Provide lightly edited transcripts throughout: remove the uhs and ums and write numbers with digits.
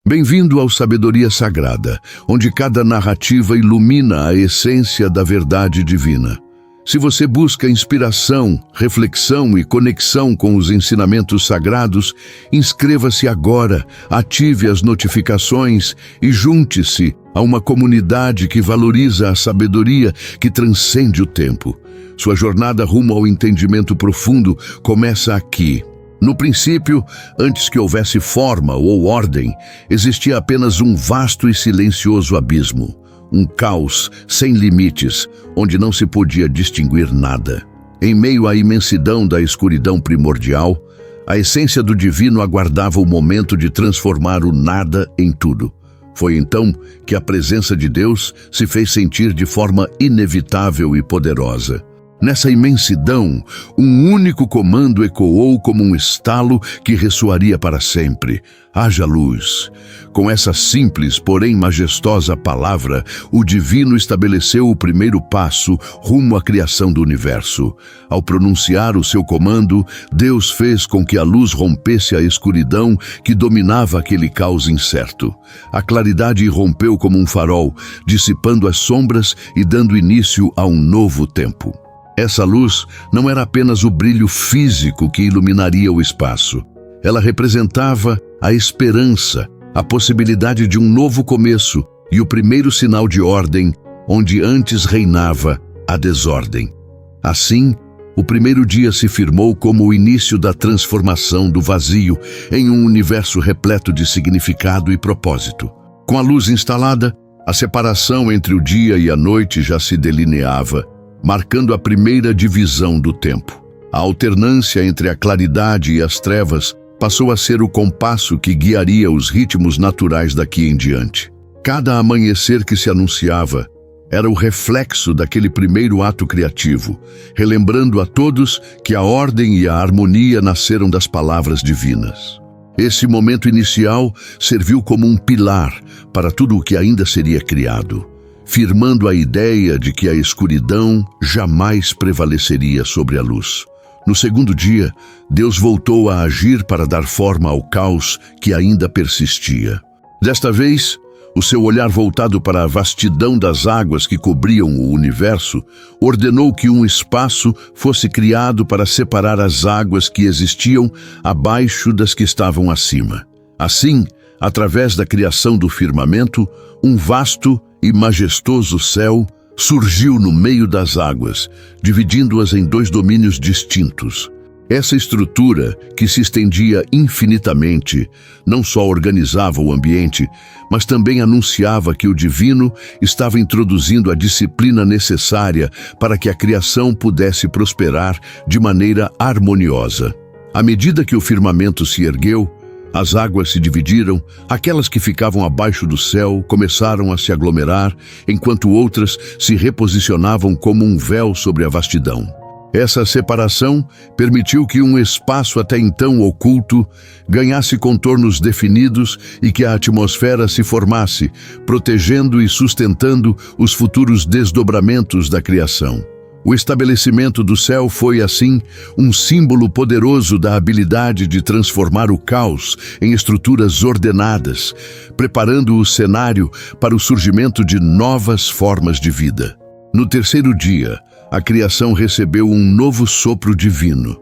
Bem-vindo ao Sabedoria Sagrada, onde cada narrativa ilumina a essência da verdade divina. Se você busca inspiração, reflexão e conexão com os ensinamentos sagrados, inscreva-se agora, ative as notificações e junte-se a uma comunidade que valoriza a sabedoria que transcende o tempo. Sua jornada rumo ao entendimento profundo começa aqui. No princípio, antes que houvesse forma ou ordem, existia apenas um vasto e silencioso abismo. Um caos sem limites, onde não se podia distinguir nada. Em meio à imensidão da escuridão primordial, a essência do divino aguardava o momento de transformar o nada em tudo. Foi então que a presença de Deus se fez sentir de forma inevitável e poderosa. Nessa imensidão, um único comando ecoou como um estalo que ressoaria para sempre: haja luz. Com essa simples, porém majestosa palavra, o divino estabeleceu o primeiro passo rumo à criação do universo. Ao pronunciar o seu comando, Deus fez com que a luz rompesse a escuridão que dominava aquele caos incerto. A claridade irrompeu como um farol, dissipando as sombras e dando início a um novo tempo. Essa luz não era apenas o brilho físico que iluminaria o espaço. Ela representava a esperança, a possibilidade de um novo começo e o primeiro sinal de ordem, onde antes reinava a desordem. Assim, o primeiro dia se firmou como o início da transformação do vazio em um universo repleto de significado e propósito. Com a luz instalada, a separação entre o dia e a noite já se delineava, marcando a primeira divisão do tempo. A alternância entre a claridade e as trevas passou a ser o compasso que guiaria os ritmos naturais daqui em diante. Cada amanhecer que se anunciava era o reflexo daquele primeiro ato criativo, relembrando a todos que a ordem e a harmonia nasceram das palavras divinas. Esse momento inicial serviu como um pilar para tudo o que ainda seria criado, firmando a ideia de que a escuridão jamais prevaleceria sobre a luz. No segundo dia, Deus voltou a agir para dar forma ao caos que ainda persistia. Desta vez, o seu olhar voltado para a vastidão das águas que cobriam o universo, ordenou que um espaço fosse criado para separar as águas que existiam abaixo das que estavam acima. Assim, através da criação do firmamento, um vasto e majestoso céu surgiu no meio das águas, dividindo-as em dois domínios distintos. Essa estrutura, que se estendia infinitamente, não só organizava o ambiente, mas também anunciava que o divino estava introduzindo a disciplina necessária para que a criação pudesse prosperar de maneira harmoniosa. À medida que o firmamento se ergueu, as águas se dividiram, aquelas que ficavam abaixo do céu começaram a se aglomerar, enquanto outras se reposicionavam como um véu sobre a vastidão. Essa separação permitiu que um espaço até então oculto ganhasse contornos definidos e que a atmosfera se formasse, protegendo e sustentando os futuros desdobramentos da criação. O estabelecimento do céu foi, assim, um símbolo poderoso da habilidade de transformar o caos em estruturas ordenadas, preparando o cenário para o surgimento de novas formas de vida. No terceiro dia, a criação recebeu um novo sopro divino.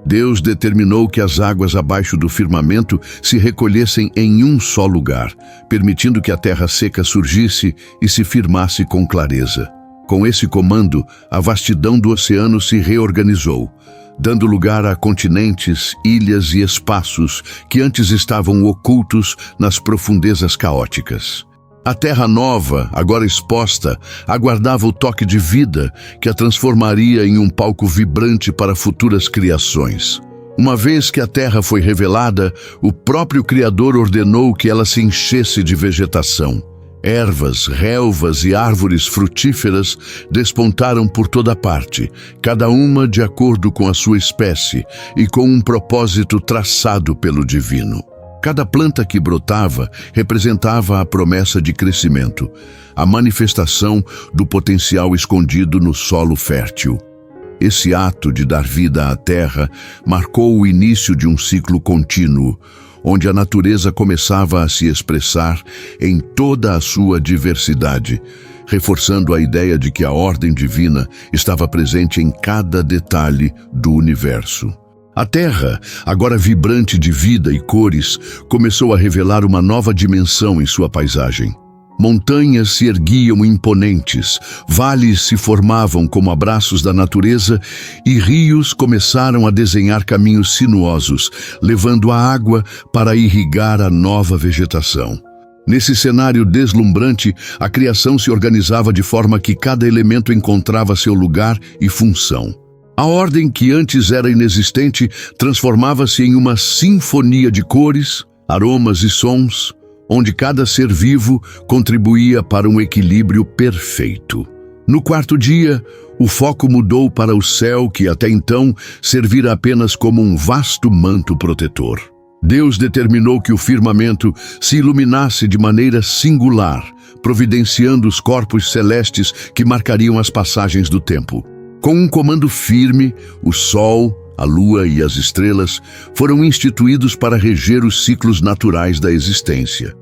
Deus determinou que as águas abaixo do firmamento se recolhessem em um só lugar, permitindo que a terra seca surgisse e se firmasse com clareza. Com esse comando, a vastidão do oceano se reorganizou, dando lugar a continentes, ilhas e espaços que antes estavam ocultos nas profundezas caóticas. A terra nova, agora exposta, aguardava o toque de vida que a transformaria em um palco vibrante para futuras criações. Uma vez que a terra foi revelada, o próprio Criador ordenou que ela se enchesse de vegetação. Ervas, relvas e árvores frutíferas despontaram por toda parte, cada uma de acordo com a sua espécie e com um propósito traçado pelo divino. Cada planta que brotava representava a promessa de crescimento, a manifestação do potencial escondido no solo fértil. Esse ato de dar vida à terra marcou o início de um ciclo contínuo, onde a natureza começava a se expressar em toda a sua diversidade, reforçando a ideia de que a ordem divina estava presente em cada detalhe do universo. A Terra, agora vibrante de vida e cores, começou a revelar uma nova dimensão em sua paisagem. Montanhas se erguiam imponentes, vales se formavam como abraços da natureza e rios começaram a desenhar caminhos sinuosos, levando a água para irrigar a nova vegetação. Nesse cenário deslumbrante, a criação se organizava de forma que cada elemento encontrava seu lugar e função. A ordem que antes era inexistente transformava-se em uma sinfonia de cores, aromas e sons, onde cada ser vivo contribuía para um equilíbrio perfeito. No quarto dia, o foco mudou para o céu que até então servira apenas como um vasto manto protetor. Deus determinou que o firmamento se iluminasse de maneira singular, providenciando os corpos celestes que marcariam as passagens do tempo. Com um comando firme, o Sol, a Lua e as estrelas foram instituídos para reger os ciclos naturais da existência.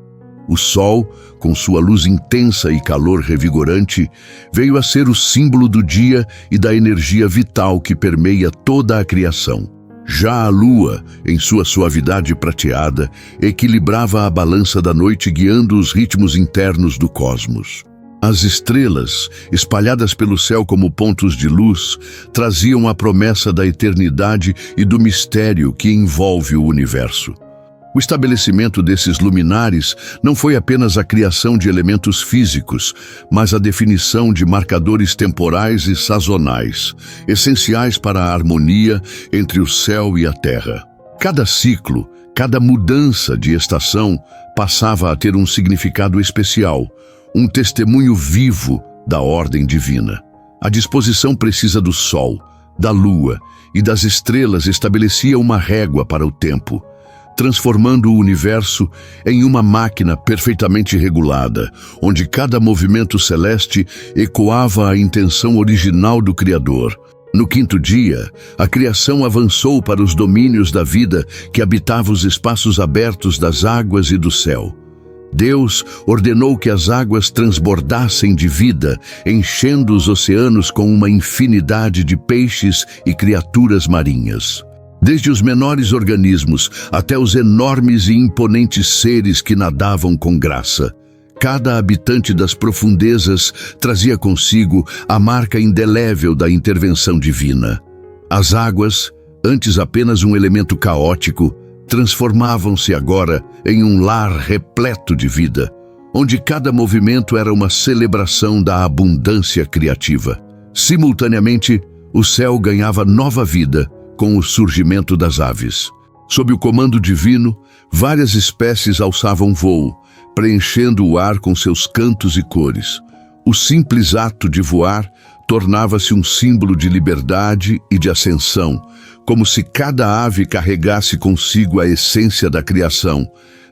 O Sol, com sua luz intensa e calor revigorante, veio a ser o símbolo do dia e da energia vital que permeia toda a criação. Já a Lua, em sua suavidade prateada, equilibrava a balança da noite, guiando os ritmos internos do cosmos. As estrelas, espalhadas pelo céu como pontos de luz, traziam a promessa da eternidade e do mistério que envolve o universo. O estabelecimento desses luminares não foi apenas a criação de elementos físicos, mas a definição de marcadores temporais e sazonais, essenciais para a harmonia entre o céu e a terra. Cada ciclo, cada mudança de estação passava a ter um significado especial, um testemunho vivo da ordem divina. A disposição precisa do Sol, da Lua e das estrelas estabelecia uma régua para o tempo, transformando o universo em uma máquina perfeitamente regulada, onde cada movimento celeste ecoava a intenção original do Criador. No quinto dia, a criação avançou para os domínios da vida que habitava os espaços abertos das águas e do céu. Deus ordenou que as águas transbordassem de vida, enchendo os oceanos com uma infinidade de peixes e criaturas marinhas. Desde os menores organismos até os enormes e imponentes seres que nadavam com graça. Cada habitante das profundezas trazia consigo a marca indelével da intervenção divina. As águas, antes apenas um elemento caótico, transformavam-se agora em um lar repleto de vida, onde cada movimento era uma celebração da abundância criativa. Simultaneamente, o céu ganhava nova vida com o surgimento das aves. Sob o comando divino, várias espécies alçavam voo, preenchendo o ar com seus cantos e cores. O simples ato de voar tornava-se um símbolo de liberdade e de ascensão, como se cada ave carregasse consigo a essência da criação,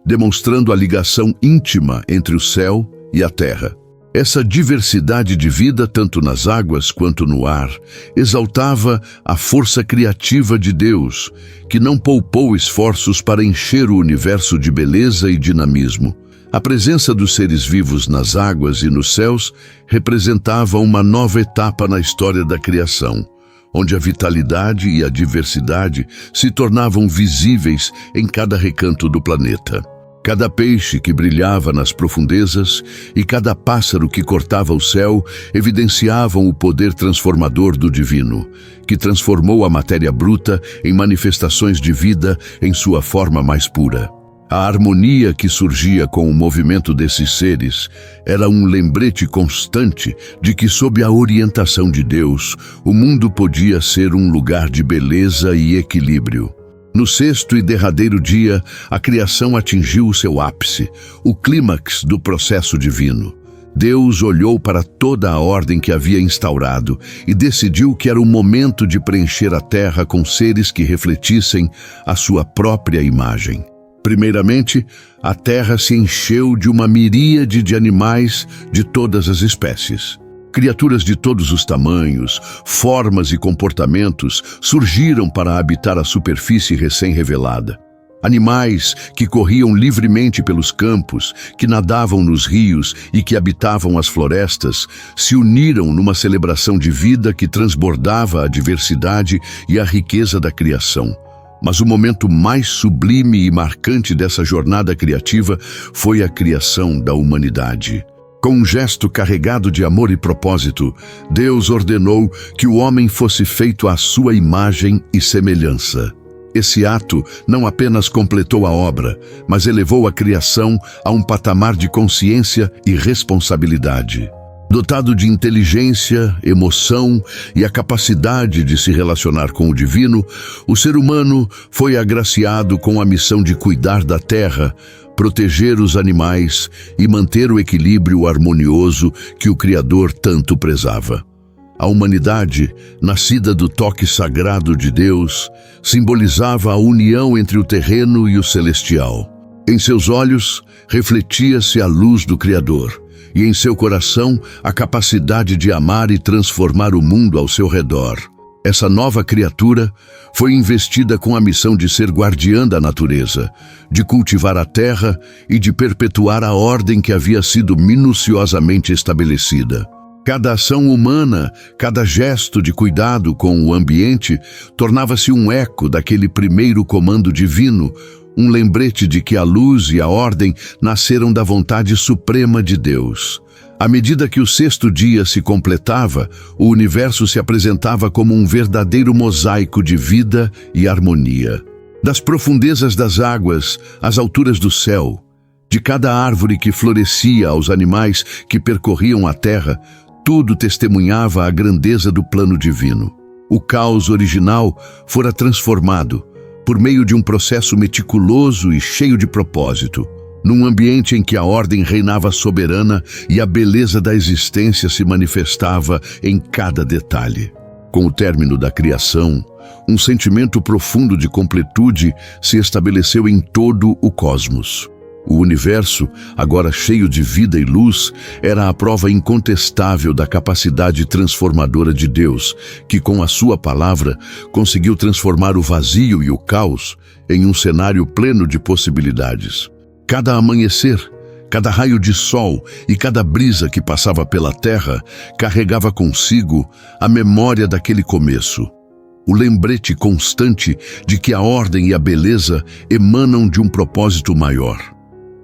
demonstrando a ligação íntima entre o céu e a terra. Essa diversidade de vida, tanto nas águas quanto no ar, exaltava a força criativa de Deus, que não poupou esforços para encher o universo de beleza e dinamismo. A presença dos seres vivos nas águas e nos céus representava uma nova etapa na história da criação, onde a vitalidade e a diversidade se tornavam visíveis em cada recanto do planeta. Cada peixe que brilhava nas profundezas e cada pássaro que cortava o céu evidenciavam o poder transformador do divino, que transformou a matéria bruta em manifestações de vida em sua forma mais pura. A harmonia que surgia com o movimento desses seres era um lembrete constante de que, sob a orientação de Deus, o mundo podia ser um lugar de beleza e equilíbrio. No sexto e derradeiro dia, a criação atingiu o seu ápice, o clímax do processo divino. Deus olhou para toda a ordem que havia instaurado e decidiu que era o momento de preencher a terra com seres que refletissem a sua própria imagem. Primeiramente, a terra se encheu de uma miríade de animais de todas as espécies. Criaturas de todos os tamanhos, formas e comportamentos surgiram para habitar a superfície recém-revelada. Animais que corriam livremente pelos campos, que nadavam nos rios e que habitavam as florestas, se uniram numa celebração de vida que transbordava a diversidade e a riqueza da criação. Mas o momento mais sublime e marcante dessa jornada criativa foi a criação da humanidade. Com um gesto carregado de amor e propósito, Deus ordenou que o homem fosse feito à sua imagem e semelhança. Esse ato não apenas completou a obra, mas elevou a criação a um patamar de consciência e responsabilidade. Dotado de inteligência, emoção e a capacidade de se relacionar com o divino, o ser humano foi agraciado com a missão de cuidar da terra, proteger os animais e manter o equilíbrio harmonioso que o Criador tanto prezava. A humanidade, nascida do toque sagrado de Deus, simbolizava a união entre o terreno e o celestial. Em seus olhos, refletia-se a luz do Criador, e em seu coração, a capacidade de amar e transformar o mundo ao seu redor. Essa nova criatura foi investida com a missão de ser guardiã da natureza, de cultivar a terra e de perpetuar a ordem que havia sido minuciosamente estabelecida. Cada ação humana, cada gesto de cuidado com o ambiente, tornava-se um eco daquele primeiro comando divino, um lembrete de que a luz e a ordem nasceram da vontade suprema de Deus. À medida que o sexto dia se completava, o universo se apresentava como um verdadeiro mosaico de vida e harmonia. Das profundezas das águas às alturas do céu, de cada árvore que florescia aos animais que percorriam a terra, tudo testemunhava a grandeza do plano divino. O caos original fora transformado, por meio de um processo meticuloso e cheio de propósito, num ambiente em que a ordem reinava soberana e a beleza da existência se manifestava em cada detalhe. Com o término da criação, um sentimento profundo de completude se estabeleceu em todo o cosmos. O universo, agora cheio de vida e luz, era a prova incontestável da capacidade transformadora de Deus, que com a sua palavra conseguiu transformar o vazio e o caos em um cenário pleno de possibilidades. Cada amanhecer, cada raio de sol e cada brisa que passava pela terra carregava consigo a memória daquele começo. O lembrete constante de que a ordem e a beleza emanam de um propósito maior.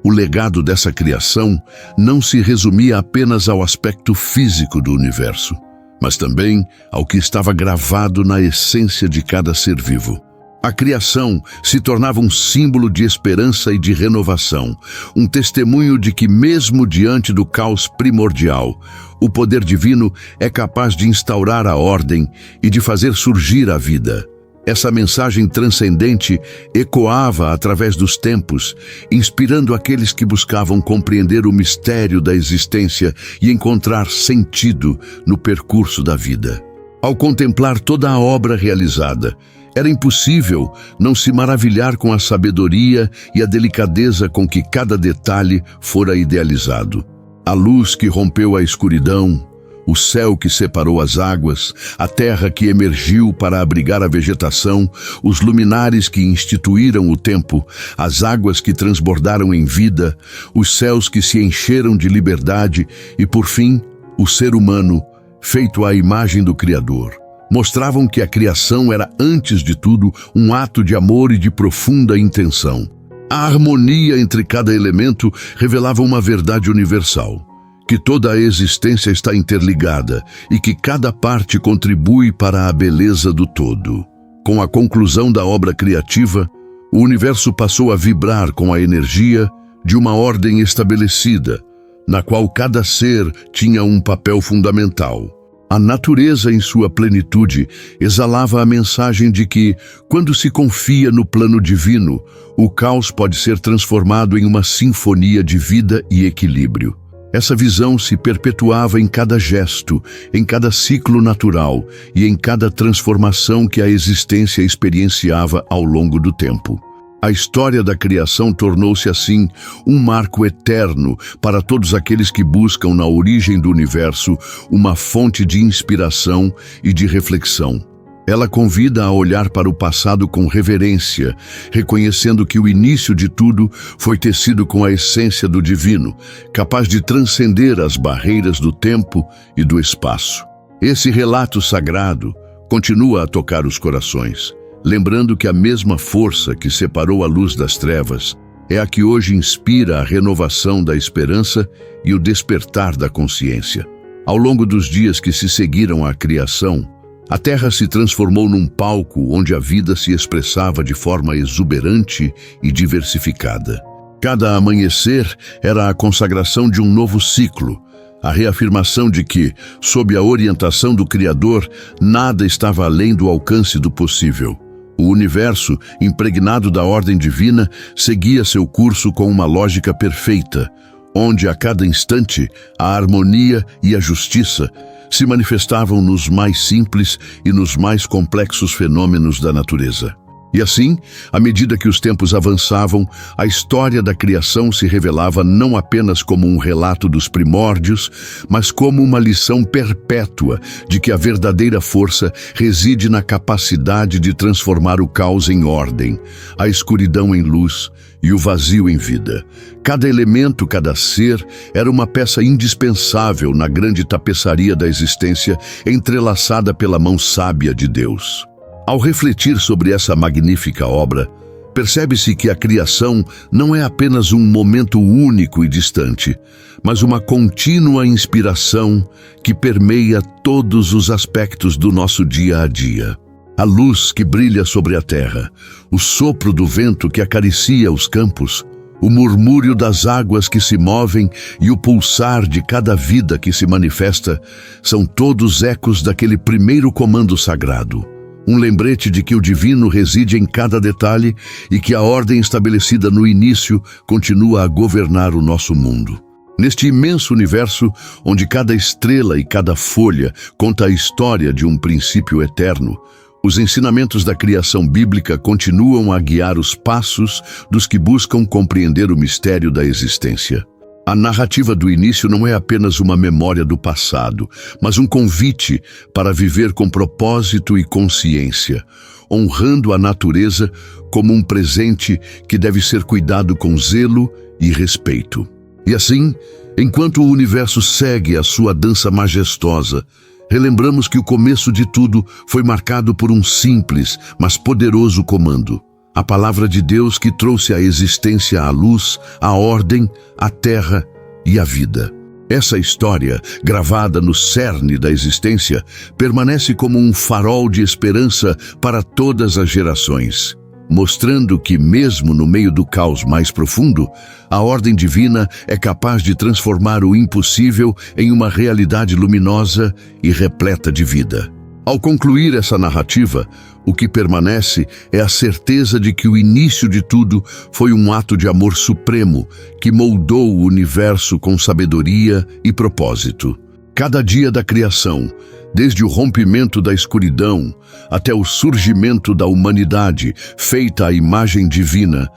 O legado dessa criação não se resumia apenas ao aspecto físico do universo, mas também ao que estava gravado na essência de cada ser vivo. A criação se tornava um símbolo de esperança e de renovação, um testemunho de que, mesmo diante do caos primordial, o poder divino é capaz de instaurar a ordem e de fazer surgir a vida. Essa mensagem transcendente ecoava através dos tempos, inspirando aqueles que buscavam compreender o mistério da existência e encontrar sentido no percurso da vida. Ao contemplar toda a obra realizada, era impossível não se maravilhar com a sabedoria e a delicadeza com que cada detalhe fora idealizado. A luz que rompeu a escuridão, o céu que separou as águas, a terra que emergiu para abrigar a vegetação, os luminares que instituíram o tempo, as águas que transbordaram em vida, os céus que se encheram de liberdade e, por fim, o ser humano, feito à imagem do Criador. Mostravam que a criação era, antes de tudo, um ato de amor e de profunda intenção. A harmonia entre cada elemento revelava uma verdade universal: que toda a existência está interligada e que cada parte contribui para a beleza do todo. Com a conclusão da obra criativa, o universo passou a vibrar com a energia de uma ordem estabelecida, na qual cada ser tinha um papel fundamental. A natureza, em sua plenitude, exalava a mensagem de que, quando se confia no plano divino, o caos pode ser transformado em uma sinfonia de vida e equilíbrio. Essa visão se perpetuava em cada gesto, em cada ciclo natural e em cada transformação que a existência experienciava ao longo do tempo. A história da criação tornou-se, assim, um marco eterno para todos aqueles que buscam na origem do universo uma fonte de inspiração e de reflexão. Ela convida a olhar para o passado com reverência, reconhecendo que o início de tudo foi tecido com a essência do divino, capaz de transcender as barreiras do tempo e do espaço. Esse relato sagrado continua a tocar os corações, lembrando que a mesma força que separou a luz das trevas é a que hoje inspira a renovação da esperança e o despertar da consciência. Ao longo dos dias que se seguiram à criação, a Terra se transformou num palco onde a vida se expressava de forma exuberante e diversificada. Cada amanhecer era a consagração de um novo ciclo, a reafirmação de que, sob a orientação do Criador, nada estava além do alcance do possível. O universo, impregnado da ordem divina, seguia seu curso com uma lógica perfeita, onde a cada instante a harmonia e a justiça se manifestavam nos mais simples e nos mais complexos fenômenos da natureza. E assim, à medida que os tempos avançavam, a história da criação se revelava não apenas como um relato dos primórdios, mas como uma lição perpétua de que a verdadeira força reside na capacidade de transformar o caos em ordem, a escuridão em luz e o vazio em vida. Cada elemento, cada ser, era uma peça indispensável na grande tapeçaria da existência, entrelaçada pela mão sábia de Deus. Ao refletir sobre essa magnífica obra, percebe-se que a criação não é apenas um momento único e distante, mas uma contínua inspiração que permeia todos os aspectos do nosso dia a dia. A luz que brilha sobre a terra, o sopro do vento que acaricia os campos, o murmúrio das águas que se movem e o pulsar de cada vida que se manifesta são todos ecos daquele primeiro comando sagrado. Um lembrete de que o divino reside em cada detalhe e que a ordem estabelecida no início continua a governar o nosso mundo. Neste imenso universo, onde cada estrela e cada folha conta a história de um princípio eterno, os ensinamentos da criação bíblica continuam a guiar os passos dos que buscam compreender o mistério da existência. A narrativa do início não é apenas uma memória do passado, mas um convite para viver com propósito e consciência, honrando a natureza como um presente que deve ser cuidado com zelo e respeito. E assim, enquanto o universo segue a sua dança majestosa, relembramos que o começo de tudo foi marcado por um simples, mas poderoso comando. A palavra de Deus que trouxe à existência a luz, a ordem, a terra e a vida. Essa história, gravada no cerne da existência, permanece como um farol de esperança para todas as gerações, mostrando que, mesmo no meio do caos mais profundo, a ordem divina é capaz de transformar o impossível em uma realidade luminosa e repleta de vida. Ao concluir essa narrativa, o que permanece é a certeza de que o início de tudo foi um ato de amor supremo que moldou o universo com sabedoria e propósito. Cada dia da criação, desde o rompimento da escuridão até o surgimento da humanidade feita à imagem divina,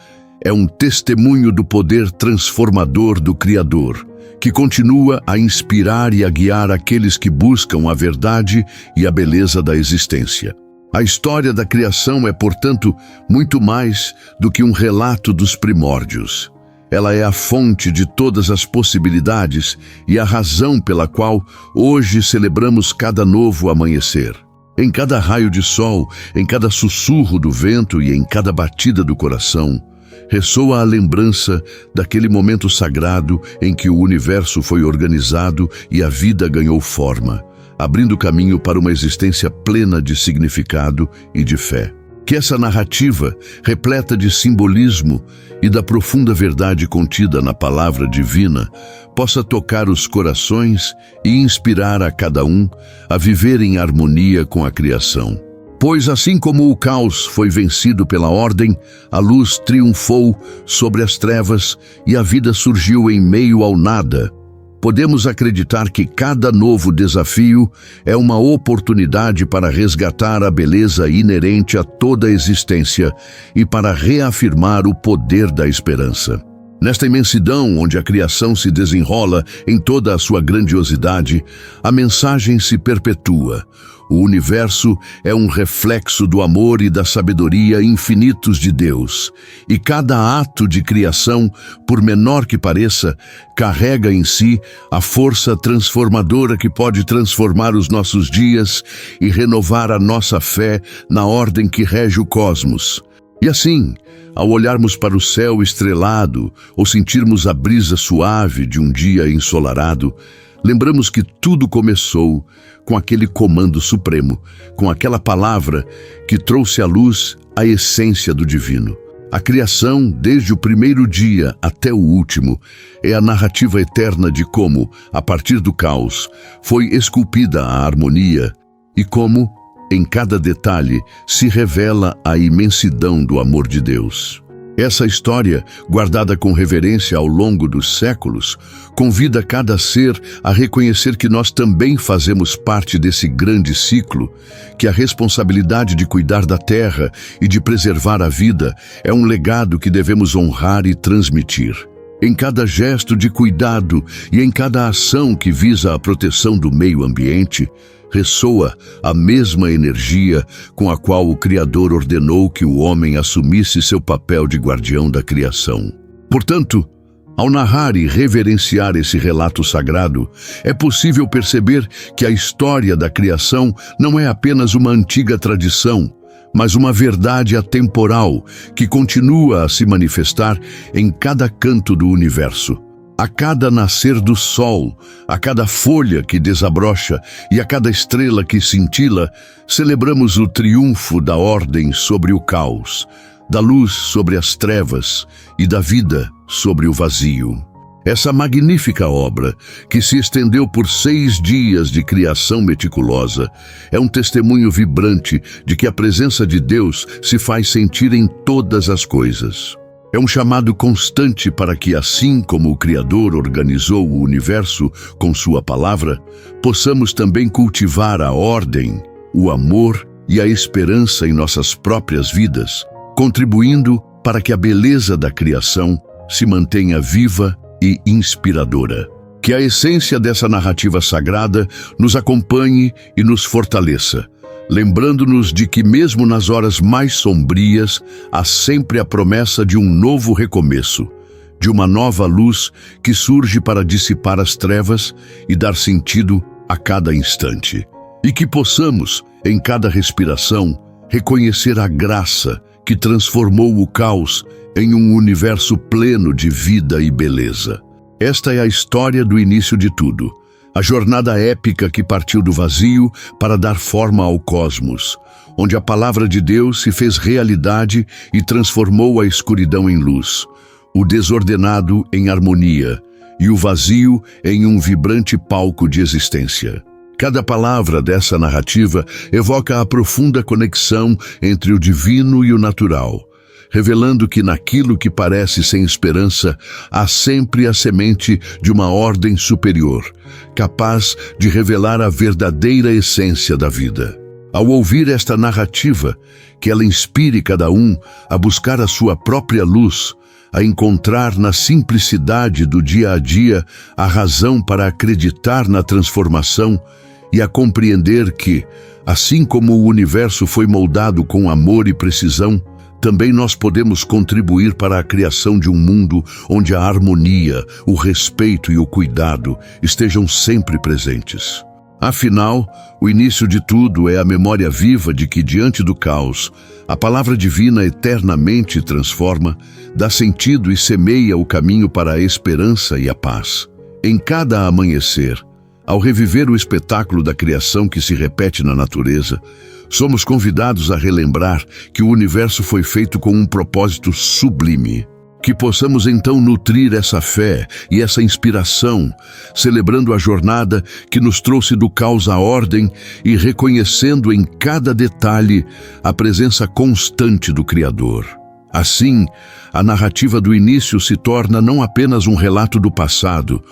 é um testemunho do poder transformador do Criador, que continua a inspirar e a guiar aqueles que buscam a verdade e a beleza da existência. A história da criação é, portanto, muito mais do que um relato dos primórdios. Ela é a fonte de todas as possibilidades e a razão pela qual hoje celebramos cada novo amanhecer. Em cada raio de sol, em cada sussurro do vento e em cada batida do coração, ressoa a lembrança daquele momento sagrado em que o universo foi organizado e a vida ganhou forma, abrindo caminho para uma existência plena de significado e de fé. Que essa narrativa, repleta de simbolismo e da profunda verdade contida na palavra divina, possa tocar os corações e inspirar a cada um a viver em harmonia com a criação. Pois assim como o caos foi vencido pela ordem, a luz triunfou sobre as trevas e a vida surgiu em meio ao nada. Podemos acreditar que cada novo desafio é uma oportunidade para resgatar a beleza inerente a toda a existência e para reafirmar o poder da esperança. Nesta imensidão onde a criação se desenrola em toda a sua grandiosidade, a mensagem se perpetua. O universo é um reflexo do amor e da sabedoria infinitos de Deus, e cada ato de criação, por menor que pareça, carrega em si a força transformadora que pode transformar os nossos dias e renovar a nossa fé na ordem que rege o cosmos. E assim, ao olharmos para o céu estrelado ou sentirmos a brisa suave de um dia ensolarado, lembramos que tudo começou com aquele comando supremo, com aquela palavra que trouxe à luz a essência do divino. A criação, desde o primeiro dia até o último, é a narrativa eterna de como, a partir do caos, foi esculpida a harmonia e como, em cada detalhe, se revela a imensidão do amor de Deus. Essa história, guardada com reverência ao longo dos séculos, convida cada ser a reconhecer que nós também fazemos parte desse grande ciclo, que a responsabilidade de cuidar da terra e de preservar a vida é um legado que devemos honrar e transmitir. Em cada gesto de cuidado e em cada ação que visa a proteção do meio ambiente, ressoa a mesma energia com a qual o Criador ordenou que o homem assumisse seu papel de guardião da criação. Portanto, ao narrar e reverenciar esse relato sagrado, é possível perceber que a história da criação não é apenas uma antiga tradição, mas uma verdade atemporal que continua a se manifestar em cada canto do universo. A cada nascer do sol, a cada folha que desabrocha e a cada estrela que cintila, celebramos o triunfo da ordem sobre o caos, da luz sobre as trevas e da vida sobre o vazio. Essa magnífica obra, que se estendeu por 6 dias de criação meticulosa, é um testemunho vibrante de que a presença de Deus se faz sentir em todas as coisas. É um chamado constante para que, assim como o Criador organizou o universo com sua palavra, possamos também cultivar a ordem, o amor e a esperança em nossas próprias vidas, contribuindo para que a beleza da criação se mantenha viva e inspiradora. Que a essência dessa narrativa sagrada nos acompanhe e nos fortaleça, lembrando-nos de que mesmo nas horas mais sombrias, há sempre a promessa de um novo recomeço, de uma nova luz que surge para dissipar as trevas e dar sentido a cada instante. E que possamos, em cada respiração, reconhecer a graça que transformou o caos em um universo pleno de vida e beleza. Esta é a história do início de tudo. A jornada épica que partiu do vazio para dar forma ao cosmos, onde a palavra de Deus se fez realidade e transformou a escuridão em luz, o desordenado em harmonia e o vazio em um vibrante palco de existência. Cada palavra dessa narrativa evoca a profunda conexão entre o divino e o natural, revelando que naquilo que parece sem esperança, há sempre a semente de uma ordem superior, capaz de revelar a verdadeira essência da vida. Ao ouvir esta narrativa, que ela inspire cada um a buscar a sua própria luz, a encontrar na simplicidade do dia a dia a razão para acreditar na transformação e a compreender que, assim como o universo foi moldado com amor e precisão, também nós podemos contribuir para a criação de um mundo onde a harmonia, o respeito e o cuidado estejam sempre presentes. Afinal, o início de tudo é a memória viva de que, diante do caos, a palavra divina eternamente transforma, dá sentido e semeia o caminho para a esperança e a paz. Em cada amanhecer, ao reviver o espetáculo da criação que se repete na natureza, somos convidados a relembrar que o universo foi feito com um propósito sublime. Que possamos então nutrir essa fé e essa inspiração, celebrando a jornada que nos trouxe do caos à ordem e reconhecendo em cada detalhe a presença constante do Criador. Assim, a narrativa do início se torna não apenas um relato do passado,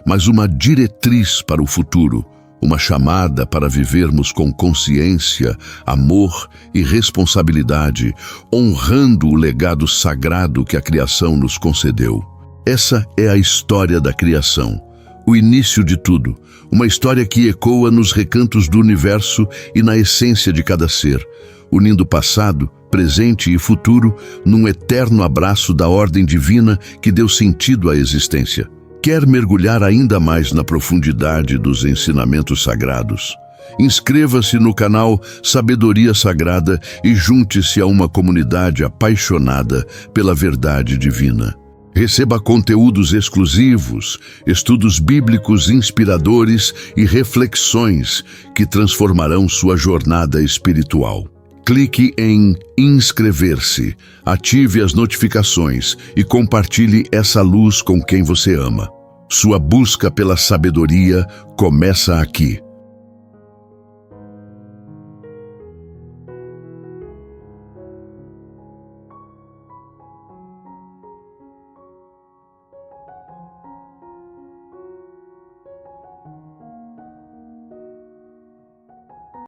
mas uma diretriz para o futuro, uma chamada para vivermos com consciência, amor e responsabilidade, honrando o legado sagrado que a criação nos concedeu. Essa é a história da criação, o início de tudo, uma história que ecoa nos recantos do universo e na essência de cada ser, unindo passado, presente e futuro num eterno abraço da ordem divina que deu sentido à existência. Quer mergulhar ainda mais na profundidade dos ensinamentos sagrados? Inscreva-se no canal Sabedoria Sagrada e junte-se a uma comunidade apaixonada pela verdade divina. Receba conteúdos exclusivos, estudos bíblicos inspiradores e reflexões que transformarão sua jornada espiritual. Clique em inscrever-se, ative as notificações e compartilhe essa luz com quem você ama. Sua busca pela sabedoria começa aqui.